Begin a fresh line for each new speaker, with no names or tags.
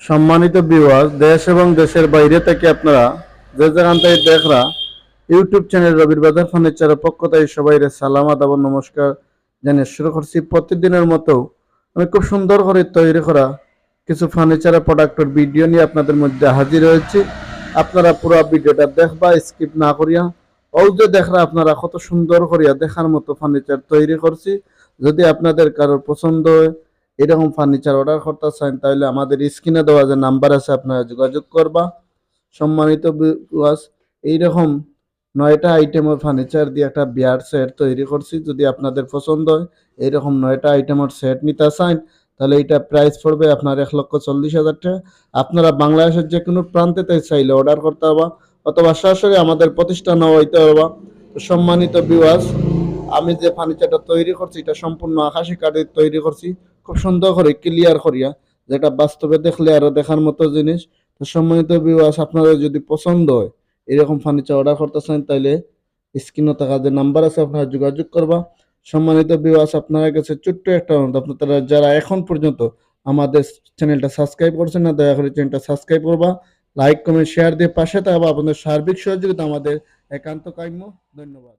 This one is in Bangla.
সম্মানিত ভিউয়ার, দেশ এবং দেশের বাইরে থেকে আপনারা যে যেখান থেকে দেখরা ইউটিউব চ্যানেল রবির বাজার ফার্নিচারের পক্ষ থেকে সবাই সালাম আদাব নমস্কার জানিয়ে শুরু করছি। প্রতিদিনের মতো আমি খুব সুন্দর করে তৈরি করা কিছু ফার্নিচারের প্রোডাক্টের ভিডিও নিয়ে আপনাদের মধ্যে হাজির হয়েছি। আপনারা পুরো ভিডিওটা দেখবা, স্কিপ না করিয়া। ও যে দেখরা আপনারা কত সুন্দর করিয়া দেখার মতো ফার্নিচার তৈরি করছি। যদি আপনাদের কারোর পছন্দ হয়, এরকম ফার্নিচার অর্ডার করতে চান, তাহলে আমাদের স্ক্রিনে দেওয়া যে নাম্বার আছে আপনারা যোগাযোগ করবা। সম্মানিত ভিউয়ার্স, এইরকম 9টা আইটেমের ফার্নিচার দিয়ে একটা বিয়ার সেট তৈরি করছি। যদি আপনাদের পছন্দ হয় এইরকম 9টা আইটেমের সেট নিতে চান, তাহলে এটা প্রাইস পড়বে আপনার 1,40,000 টাকা। আপনারা বাংলাদেশের যে কোনো প্রান্তে চাইলে অর্ডার করতে পারবা, অথবা সরাসরি আমাদের প্রতিষ্ঠানে হইতে পারবা। তো সম্মানিত ভিউয়ার্স, আমি যে ফার্নিচারটা তৈরি করছি এটা সম্পূর্ণ আকাশি কাঠের তৈরি করছি, খুব সুন্দর করে ক্লিয়ার করিয়া, যেটা বাস্তবে দেখলে আরো দেখার মতো জিনিস। তো সম্মানিত ভিউয়ার্স, আপনাদের যদি পছন্দ হয় এরকম ফার্নিচার অর্ডার করতে চান, তাইলে স্ক্রিনে থাকা যে নাম্বার আছে আপনারা যোগাযোগ করবা। সম্মানিত ভিউয়ার্স, আপনারা কাছে ছোট্ট একটা অনুরোধ, আপনারা যারা এখন পর্যন্ত আমাদের চ্যানেলটা সাবস্ক্রাইব করছেন না, দয়া করে চ্যানেলটা সাবস্ক্রাইব করবা, লাইক কমেন্ট শেয়ার দিয়ে পাশে থাকবা। আপনাদের সার্বিক সহযোগিতা আমাদের একান্ত কাম্য। ধন্যবাদ।